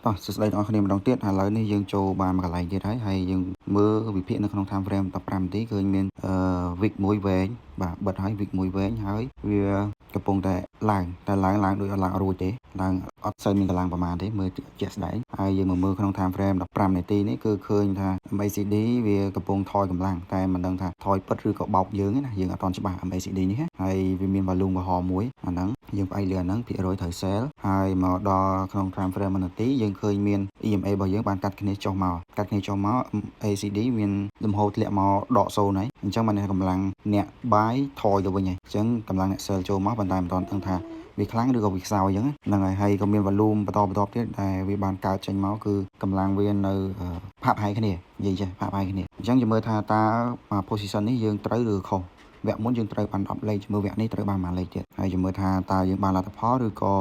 តោះសួស្តីទាំងអស់គ្នាម្ដងទៀតឥឡូវនេះយើងចូលបានមកកន្លែងទៀតហើយយើងមើលវិភាគនៅក្នុង time frame 15នាទីឃើញមានwick មួយវែងបាទបិទហើយ wick មួយវែងហើយវាកំពុងតែឡើងតែឡើងដូចអត់ឡើងរួចទេឡើងអត់សូវមានកម្លាំងប្រមាណទេមើលជាក់ស្ដែងហើយយើងមើលក្នុង time frame 15នាទីនេះគឺឃើញថា MACD វាកំពុងថយកម្លាំងតែមិនដឹងថាថយពិតឬក៏បោកយើងណាយើងអត់ទាន់ច្បាស់ MACD នេះហើយវាមាន volume កំហរមួយអាហ្នឹងយើងផ្អែកលើអាហ្នឹងភាគរយត្រូវ sell ហើយមកដល់ក្នុង time frame 1នាទីយើងឃើញមាន EMA របស់យើងបានកាត់គ្នាចុះមក ACD មានលំហូរធ្លាក់មកដក0ហើយអញ្ចឹងបានកម្លាំងអ្នក buy ថយទៅវិញហើយអញ្ចឹងកម្លាំងអ្នក sell ចូលមកប៉ុន្តែមិនទាន់ដឹងថាវាខ្លាំងឬក៏វាខ្សោយអញ្ចឹងហ្នឹងហើយក៏មាន volume បន្តទៀតដែលវាបានកើតចេញមកគឺកម្លាំងវានៅផាប់ហើយគ្នានិយាយចេះផាប់ហើយគ្នាអញ្ចឹងយើងមើលថាតើ position នេះយើងត្រូវឬខុសវគ្គមុនយើងត្រូវបាន10លេខជាមួយវគ្គនេះត្រូវបាន1លេខទៀតហើយយើងមើលថាតើយើងបានលទ្ធផលឬក៏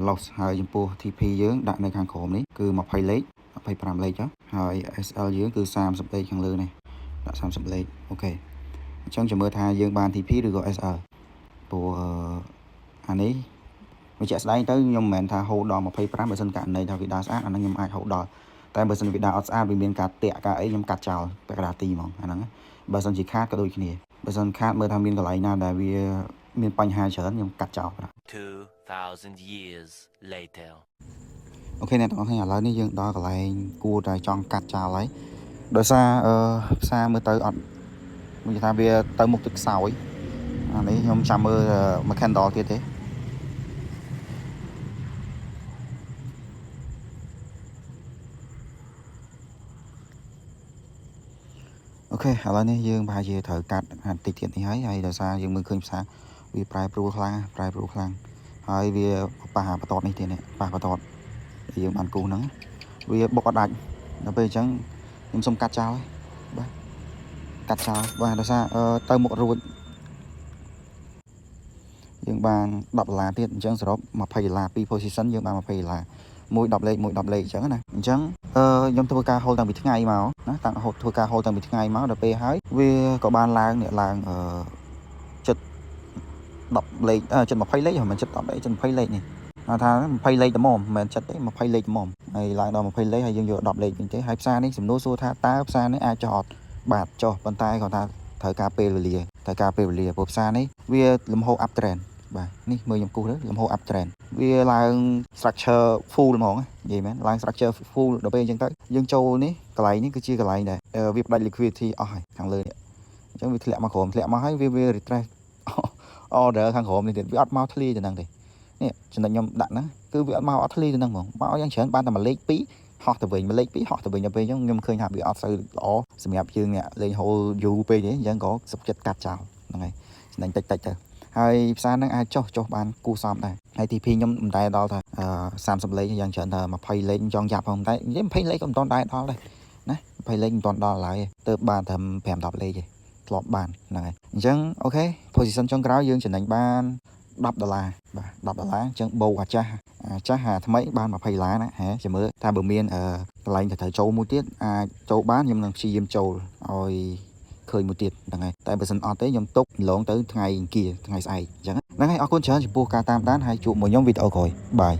loss ហើយចំពោះ TP យើងដាក់នៅខាងក្រោមនេះគឺ20លេខ25លេខហើយ SL យើងគឺ30លេខខាងលើនេះដាក់30លេខអូខេអញ្ចឹងចាំមើលថាយើងបាន TP ឬក៏ SL ព្រោះអានេះវាជាក់ស្ដែងទៅខ្ញុំមិនមែនថាហូតដល់25បើសិនករណីថាវាដាស្អាតអាហ្នឹងខ្ញុំអាចហូតដល់តែបើសិនវាដាអត់ស្អាតវាមានការតាក់ការអីខ្ញុំកាត់ចោលពាក់កណ្ដាលទីហ្មងអាហ្នឹងបើសិនជាខាតក៏ដូចគ្នាបើសិនខាតមើលថាមានកន្លែងណាដែលវាមានបញ្ហាច្រើនខ្ញុំកាត់ចោល2000 years later អូខេអ្នកទាំងអស់គ្នាឥឡូវនេះយើងដល់កន្លែងគួរតែចង់កាត់ចោលហើយដោយសារផ្សារមើលទៅអត់និយាយថាវាទៅមុខទឹកខ្សោយអានេះខ្ញុំចាំមើលមួយ candle ទៀតទេអូខេឥឡូវនេះយើងប្រហែលជាត្រូវកាត់បន្តិចទៀតនេះហើយដោយសារយើងមើលឃើញផ្សារវាប្រែប្រួលខ្លាំងហើយវាប៉ះបន្ទាត់នេះទៀតនេះប៉ះបន្ទាត់យើងបានគូសហ្នឹងវាបុកអត់ដាច់ដល់ពេលអញ្ចឹងខ្ញុំសុំកាត់ចោលហើយបាទកាត់ចោលបាទដោយសារទៅមុខរួចយើងបាន$10ទៀតអញ្ចឹងសរុប$20ពី position យើងបាន$20មួយ10លេខមួយ10លេខអញ្ចឹងណាអញ្ចឹងខ្ញុំធ្វើការ hold តាំងពីថ្ងៃមកណាធ្វើការ hold តាំងពីថ្ងៃមកដល់ពេលហើយវាក៏បានឡើងចិត្ត10លេខចិត្ត20លេខមិនចិត្ត10លេខចិត្ត20លេខនេះថា20លេខតែហ្មងមិនមែនចិត្តទេ20លេខហ្មងហើយឡើងដល់20លេខហើយយើងយក10លេខវិញទេហើយផ្សារនេះសំណួរសួរថាតើផ្សារនេះអាចចុះអត់បាទចុះប៉ុន្តែគាត់ថាត្រូវការពេលវេលាព្រោះផ្សារនេះវាលំហូរ up trend បាទនេះមើលខ្ញុំគូសទៅលំហូរ up trend វាឡើង structure full ហ្មងនិយាយមែនឡើង structure full ដល់ពេលអញ្ចឹងទៅយើងចូលនេះកន្លែងនេះគឺជាកន្លែងដែលវាផ្ដាច់ liquidity អស់ហើយខាងលើនេះអញ្ចឹងវាធ្លាក់មកក្រោមធ្លាក់មកហើយវា retrace order ខាងក្រោមនេះទៀតវាអត់មកធ្លាយទៅហ្នឹងទេនេះចំណុចខ្ញុំដាក់ហ្នឹងគឺវាអត់មកអត់ធ្លាយទៅហ្នឹងហ្មងមកយ៉ាងច្រើនបានតែមួយលេខ2ហោះទៅវិញមួយលេខ2ហោះទៅវិញដល់ពេលអញ្ចឹងខ្ញុំឃើញថាវាអត់សូវល្អសម្រាប់យើងអ្នកលេង hold យូរពេកទេអញ្ចឹងក៏សុខចិត្តកាត់ចោលហ្នឹងហើយចំណេញតិចទៅហើយផ្សារហ្នឹងអាចចុះបានគូសមដែរហើយ TP ខ្ញុំមិនដែរដល់ថា30លេខយ៉ាងច្រើនថា20លេខចង់យ៉ាប់ផងតែនិយាយ20លេខក៏មិនទាន់ដែរដល់ដែរណា20លេខមិនទាន់ដល់ឡើយទេទើបបានត្រឹម5-10លេខទេធ្លាប់បានហ្នឹងហើយអញ្ចឹងអូខេ position ចុងក្រោយយើងចំណេញបាន$10បាទ$10អញ្ចឹងបូកអាចាស់ថ្មីបាន$20ណាហ៎ចាំមើលថាបើមានកន្លែងត្រូវចូលមួយទៀតអាចចូលបានខ្ញុំនឹងព្យាយាមចូលឲ្យឃើញមួយទៀតហ្នឹងហើយតែបើសិនអត់ទេខ្ញុំទុកម្លងទៅថ្ងៃអង្គារថ្ងៃស្អែកអញ្ចឹងហ្នឹងហើយអរគុណច្រើនចំពោះការតាមដានហើយជួបមួយខ្ញុំវីដេអូក្រោយបាយ